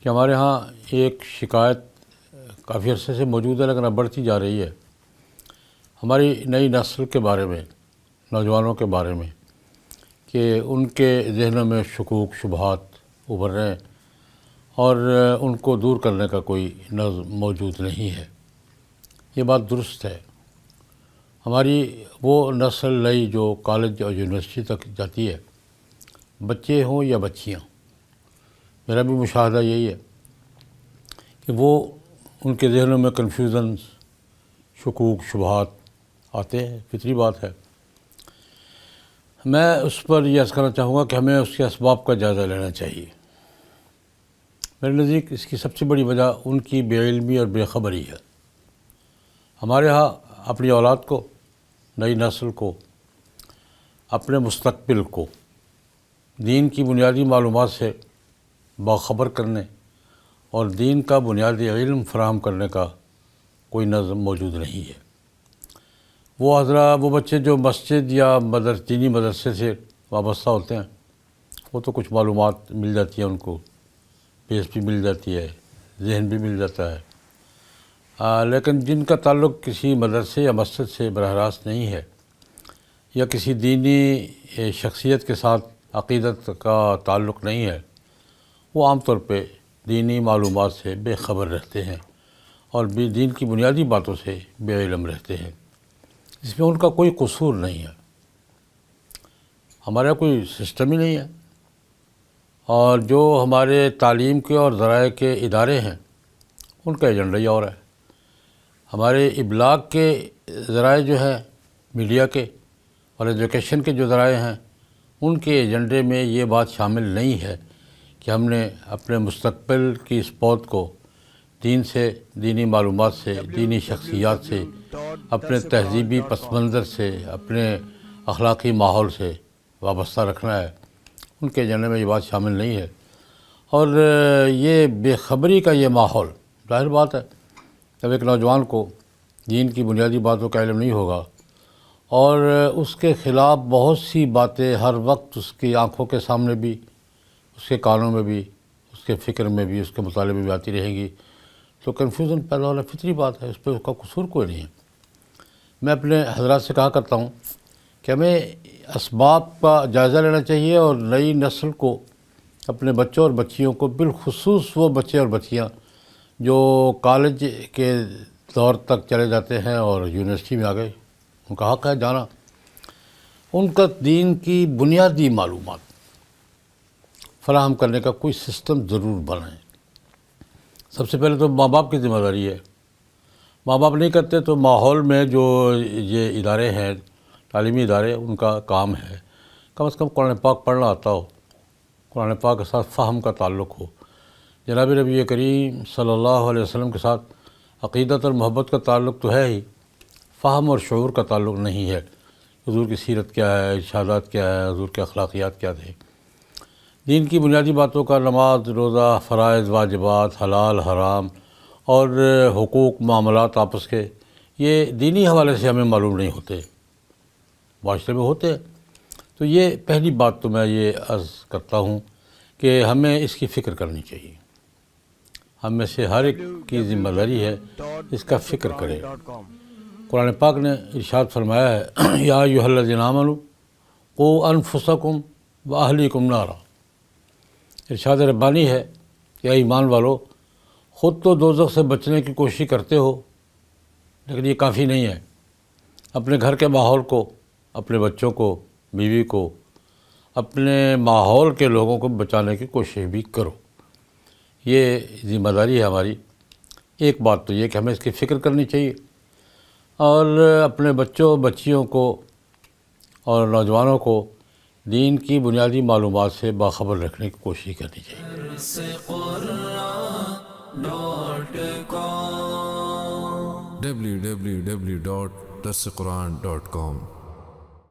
کہ ہمارے ہاں ایک شکایت کافی عرصے سے موجود ہے لیکن اب بڑھتی جا رہی ہے ہماری نئی نسل کے بارے میں، نوجوانوں کے بارے میں، کہ ان کے ذہنوں میں شکوک شبہات ابھر رہے ہیں اور ان کو دور کرنے کا کوئی نظم موجود نہیں ہے۔ یہ بات درست ہے۔ ہماری وہ نسل نئی جو کالج اور یونیورسٹی تک جاتی ہے، بچے ہوں یا بچیاں، میرا بھی مشاہدہ یہی ہے کہ وہ ان کے ذہنوں میں کنفیوژن، شکوک شبہات آتے ہیں، فطری بات ہے۔ میں اس پر یہ عرض کرنا چاہوں گا کہ ہمیں اس کے اسباب کا جائزہ لینا چاہیے۔ میرے نزدیک اس کی سب سے بڑی وجہ ان کی بے علمی اور بے خبری ہے۔ ہمارے ہاں اپنی اولاد کو، نئی نسل کو، اپنے مستقبل کو دین کی بنیادی معلومات سے باخبر کرنے اور دین کا بنیادی علم فراہم کرنے کا کوئی نظم موجود نہیں ہے۔ وہ بچے جو مسجد یا دینی مدرسے سے وابستہ ہوتے ہیں، وہ تو کچھ معلومات مل جاتی ہیں، ان کو بیس بھی مل جاتی ہے، ذہن بھی مل جاتا ہے، لیکن جن کا تعلق کسی مدرسے یا مسجد سے براہ راست نہیں ہے یا کسی دینی شخصیت کے ساتھ عقیدت کا تعلق نہیں ہے، وہ عام طور پہ دینی معلومات سے بے خبر رہتے ہیں اور دین کی بنیادی باتوں سے بے علم رہتے ہیں۔ اس میں ان کا کوئی قصور نہیں ہے، ہمارا کوئی سسٹم ہی نہیں ہے، اور جو ہمارے تعلیم کے اور ذرائع کے ادارے ہیں ان کا ایجنڈا ہی اور ہے۔ ہمارے ابلاغ کے ذرائع جو ہیں، میڈیا کے اور ایجوکیشن کے جو ذرائع ہیں، ان کے ایجنڈے میں یہ بات شامل نہیں ہے کہ ہم نے اپنے مستقبل کی اس پود کو دین سے، دینی معلومات سے، دینی شخصیات سے، اپنے تہذیبی پس منظر سے، اپنے اخلاقی ماحول سے وابستہ رکھنا ہے۔ ان کے ایجنڈے میں یہ بات شامل نہیں ہے، اور یہ بے خبری کا یہ ماحول، ظاہر بات ہے جب ایک نوجوان کو دین کی بنیادی باتوں کا علم نہیں ہوگا اور اس کے خلاف بہت سی باتیں ہر وقت اس کی آنکھوں کے سامنے بھی، اس کے کانوں میں بھی، اس کے فکر میں بھی، اس کے مطالعے میں بھی آتی رہیں گی، تو کنفیوژن پیدا ہونا فطری بات ہے، اس پہ اس کا قصور کوئی نہیں ہے۔ میں اپنے حضرات سے کہا کرتا ہوں کہ ہمیں اسباب کا جائزہ لینا چاہیے اور نئی نسل کو، اپنے بچوں اور بچیوں کو، بالخصوص وہ بچے اور بچیاں جو کالج کے دور تک چلے جاتے ہیں اور یونیورسٹی میں آ گئے، ان کا حق ہے جانا، ان کا دین کی بنیادی معلومات فراہم کرنے کا کوئی سسٹم ضرور بنائیں۔ سب سے پہلے تو ماں باپ کی ذمہ داری ہے۔ ماں باپ نہیں کرتے تو ماحول میں جو یہ ادارے ہیں، تعلیمی ادارے، ان کا کام ہے کم از کم قرآن پاک پڑھنا آتا ہو، قرآن پاک کے ساتھ فہم کا تعلق ہو، جناب نبی کریم صلی اللہ علیہ وسلم کے ساتھ عقیدت اور محبت کا تعلق تو ہے ہی، فہم اور شعور کا تعلق نہیں ہے۔ حضور کی سیرت کیا ہے، ارشادات کیا ہے، حضور کے اخلاقیات کیا تھے، دین کی بنیادی باتوں کا، نماز، روزہ، فرائض، واجبات، حلال حرام اور حقوق، معاملات آپس کے، یہ دینی حوالے سے ہمیں معلوم نہیں ہوتے، معاشرے میں ہوتے ہیں۔ تو یہ پہلی بات تو میں یہ عرض کرتا ہوں کہ ہمیں اس کی فکر کرنی چاہیے، ہم میں سے ہر ایک کی ذمہ داری ہے اس کا فکر کرے۔ قرآن پاک نے ارشاد فرمایا ہے یا ایھا الذین آمنوا قوا انفسکم واہلیکم نارا، ارشاد ربانی ہے کہ اے ایمان والو، خود تو دوزخ سے بچنے کی کوشش کرتے ہو، لیکن یہ کافی نہیں ہے، اپنے گھر کے ماحول کو، اپنے بچوں کو، بیوی کو، اپنے ماحول کے لوگوں کو بچانے کی کوشش بھی کرو۔ یہ ذمہ داری ہے ہماری۔ ایک بات تو یہ کہ ہمیں اس کی فکر کرنی چاہیے اور اپنے بچوں بچیوں کو اور نوجوانوں کو دین کی بنیادی معلومات سے باخبر رکھنے کی کوشش کرنی چاہیے۔ www.darsequran.com